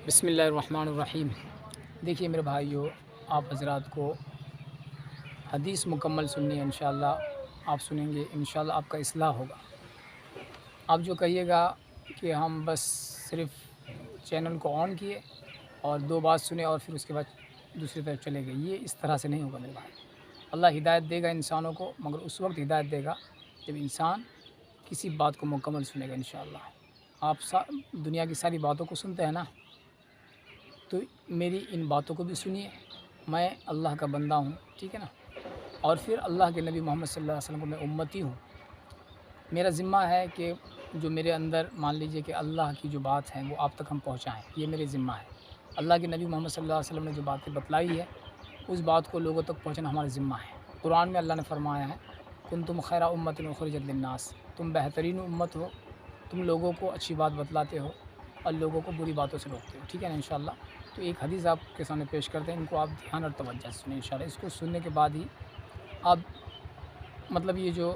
بسم اللہ الرحمن الرحیم۔ دیکھیے میرے بھائیو، آپ حضرات کو حدیث مکمل سننی ہے انشاءاللہ۔ آپ سنیں گے انشاءاللہ آپ کا اصلاح ہوگا۔ آپ جو کہیے گا کہ ہم بس صرف چینل کو آن کیے اور دو بات سنے اور پھر اس کے بعد دوسری طرف چلے گئے، یہ اس طرح سے نہیں ہوگا میرے بھائی۔ اللہ ہدایت دے گا انسانوں کو، مگر اس وقت ہدایت دے گا جب انسان کسی بات کو مکمل سنے گا انشاءاللہ۔ آپ دنیا کی ساری باتوں کو سنتے ہیں نا، تو میری ان باتوں کو بھی سنیے۔ میں اللہ کا بندہ ہوں، ٹھیک ہے نا، اور پھر اللہ کے نبی محمد صلی اللہ علیہ وسلم کو میں امتی ہوں۔ میرا ذمہ ہے کہ جو میرے اندر مان لیجئے کہ اللہ کی جو بات ہے وہ آپ تک ہم پہنچائیں، یہ میرے ذمہ ہے۔ اللہ کے نبی محمد صلی اللہ علیہ وسلم نے جو باتیں بتلائی ہے اس بات کو لوگوں تک پہنچانا ہمارا ذمہ ہے۔ قرآن میں اللہ نے فرمایا ہے کنتم خیر امۃ اخرجت للناس، تم بہترین امت ہو، تم لوگوں کو اچھی بات بتلاتے ہو اور لوگوں کو بری باتوں سے روکتے ہو، ٹھیک ہے نا انشاءاللہ۔ تو ایک حدیث آپ کے سامنے پیش کرتے ہیں، ان کو آپ دھیان اور توجہ سے سنیں انشاءاللہ۔ اس کو سننے کے بعد ہی آپ مطلب یہ جو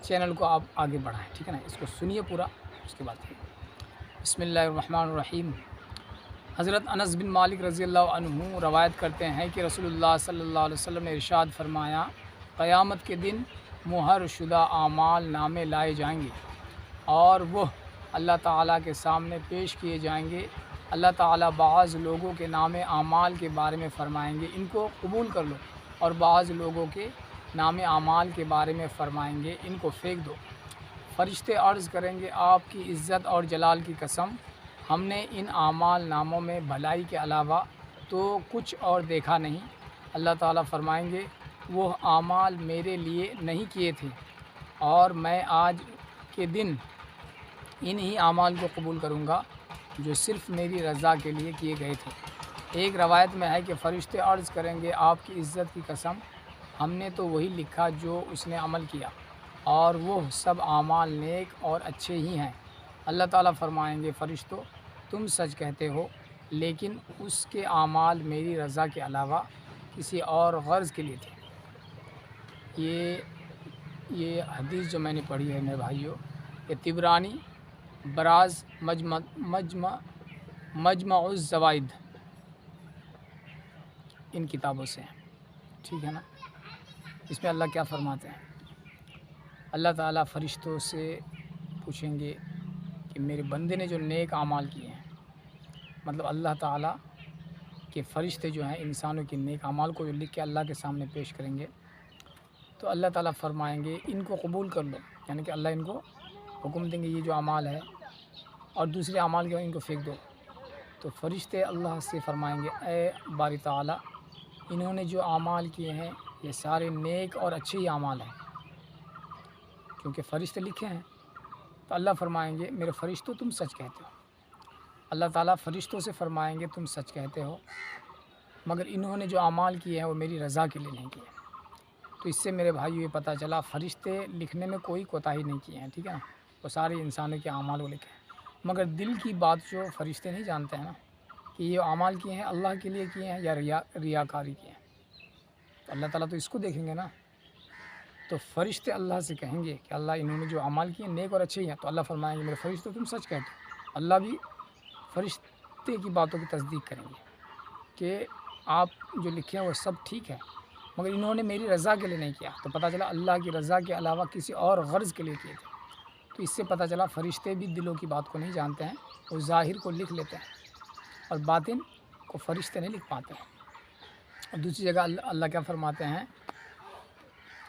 چینل کو آپ آگے بڑھائیں، ٹھیک ہے نا۔ اس کو سنیے پورا، اس کے بعد بسم اللہ الرحمن الرحیم۔ حضرت انس بن مالک رضی اللہ عنہ روایت کرتے ہیں کہ رسول اللہ صلی اللہ علیہ وسلم نے ارشاد فرمایا، قیامت کے دن مہر شدہ اعمال نامے لائے جائیں گے اور وہ اللہ تعالیٰ کے سامنے پیش کیے جائیں گے۔ اللہ تعالیٰ بعض لوگوں کے نام اعمال کے بارے میں فرمائیں گے ان کو قبول کر لو، اور بعض لوگوں کے نام اعمال کے بارے میں فرمائیں گے ان کو پھینک دو۔ فرشتے عرض کریں گے آپ کی عزت اور جلال کی قسم، ہم نے ان اعمال ناموں میں بھلائی کے علاوہ تو کچھ اور دیکھا نہیں۔ اللہ تعالیٰ فرمائیں گے وہ اعمال میرے لیے نہیں کیے تھے اور میں آج کے دن انہی اعمال کو قبول کروں گا جو صرف میری رضا کے لیے کیے گئے تھے۔ ایک روایت میں ہے کہ فرشتے عرض کریں گے آپ کی عزت کی قسم، ہم نے تو وہی لکھا جو اس نے عمل کیا اور وہ سب اعمال نیک اور اچھے ہی ہیں۔ اللہ تعالیٰ فرمائیں گے فرشتوں تم سچ کہتے ہو، لیکن اس کے اعمال میری رضا کے علاوہ کسی اور غرض کے لیے تھے۔ یہ حدیث جو میں نے پڑھی ہے میرے بھائیوں، یہ طبرانی براز مجمع الزوائد ان کتابوں سے ہیں، ٹھیک ہے نا۔ اس میں اللہ کیا فرماتے ہیں؟ اللہ تعالیٰ فرشتوں سے پوچھیں گے کہ میرے بندے نے جو نیک اعمال کیے ہیں، مطلب اللہ تعالیٰ کے فرشتے جو ہیں انسانوں کے نیک اعمال کو جو لکھ کے اللہ کے سامنے پیش کریں گے، تو اللہ تعالیٰ فرمائیں گے ان کو قبول کر لو، یعنی کہ اللہ ان کو حکم دیں گے یہ جو اعمال ہے اور دوسرے اعمال کے ان کو پھینک دو۔ تو فرشتے اللہ سے فرمائیں گے اے باری تعالیٰ، انہوں نے جو اعمال کیے ہیں یہ سارے نیک اور اچھے ہی اعمال ہیں، کیونکہ فرشتے لکھے ہیں۔ تو اللہ فرمائیں گے میرے فرشتوں تم سچ کہتے ہو۔ اللہ تعالیٰ فرشتوں سے فرمائیں گے تم سچ کہتے ہو، مگر انہوں نے جو اعمال کیے ہیں وہ میری رضا کے لیے نہیں کیے۔ تو اس سے میرے بھائیو یہ پتہ چلا فرشتے لکھنے میں کوئی کوتاہی نہیں کیے ہیں، ٹھیک ہے نا۔ وہ سارے انسانوں کے اعمال کو لکھے ہیں، مگر دل کی بات جو فرشتے نہیں جانتے ہیں نا کہ یہ اعمال کیے ہیں اللہ کے لیے کیے ہیں یا ریاکاری کیے ہیں۔ تو اللہ تعالیٰ تو اس کو دیکھیں گے نا۔ تو فرشتے اللہ سے کہیں گے کہ اللہ انہوں نے جو اعمال کیے ہیں نیک اور اچھے ہی ہیں، تو اللہ فرمائیں گے میرے فرشتے تم سچ کہتے ہو۔ اللہ بھی فرشتے کی باتوں کی تصدیق کریں گے کہ آپ جو لکھے ہیں وہ سب ٹھیک ہے، مگر انہوں نے میری رضا کے لیے نہیں کیا۔ تو پتہ چلا اللہ کی رضا کے علاوہ کسی اور غرض کے لیے کیے تھے۔ تو اس سے پتہ چلا فرشتے بھی دلوں کی بات کو نہیں جانتے ہیں، وہ ظاہر کو لکھ لیتے ہیں اور باطن کو فرشتے نہیں لکھ پاتے ہیں۔ اور دوسری جگہ اللہ کیا فرماتے ہیں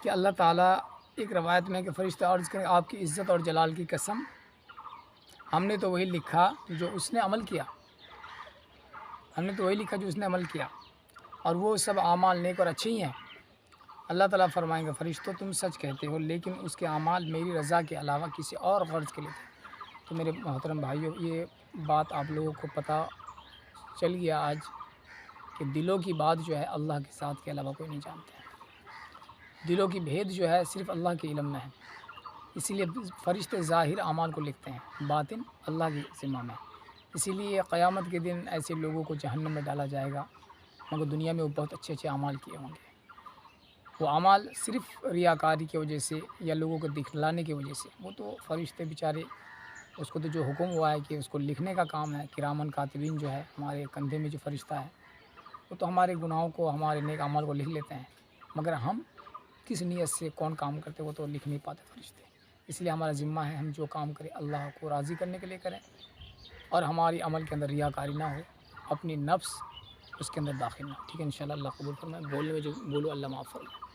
کہ اللہ تعالیٰ ایک روایت میں کہ فرشتے عرض کریں آپ کی عزت اور جلال کی قسم، ہم نے تو وہی لکھا جو اس نے عمل کیا، ہم نے تو وہی لکھا جو اس نے عمل کیا اور وہ سب اعمال نیک اور اچھے ہی ہیں۔ اللہ تعالیٰ فرمائیں گے فرشتوں تم سچ کہتے ہو، لیکن اس کے اعمال میری رضا کے علاوہ کسی اور غرض کے لیے تھے۔ تو میرے محترم بھائیوں، یہ بات آپ لوگوں کو پتہ چل گیا آج کہ دلوں کی بات جو ہے اللہ کے ساتھ کے علاوہ کوئی نہیں جانتے ہیں۔ دلوں کی بھید جو ہے صرف اللہ کے علم میں ہے، اسی لیے فرشتے ظاہر اعمال کو لکھتے ہیں، باطن اللہ کے ذمہ میں۔ اسی لیے قیامت کے دن ایسے لوگوں کو جہنم میں ڈالا جائے گا، مگر دنیا میں وہ بہت اچھے اچھے اعمال کیے ہوں گے۔ وہ اعمال صرف ریاکاری کی وجہ سے یا لوگوں کو دکھلانے کی وجہ سے، وہ تو فرشتے بیچارے اس کو تو جو حکم ہوا ہے کہ اس کو لکھنے کا کام ہے، کرامن کاتبین جو ہے ہمارے کندھے میں جو فرشتہ ہے، وہ تو ہمارے گناہوں کو، ہمارے نیک اعمال کو لکھ لیتے ہیں، مگر ہم کس نیت سے کون کام کرتے وہ تو لکھ نہیں پاتے فرشتے۔ اس لیے ہمارا ذمہ ہے ہم جو کام کریں اللہ کو راضی کرنے کے لیے کریں، اور ہماری عمل کے اندر ریاکاری نہ ہو، اپنی نفس اس کے اندر داخل نہ ہو۔ ٹھیک ہے، انشاءاللہ اللہ قبول فرمائے۔ بولنے میں جو بولو اللہ معاف فرمائے۔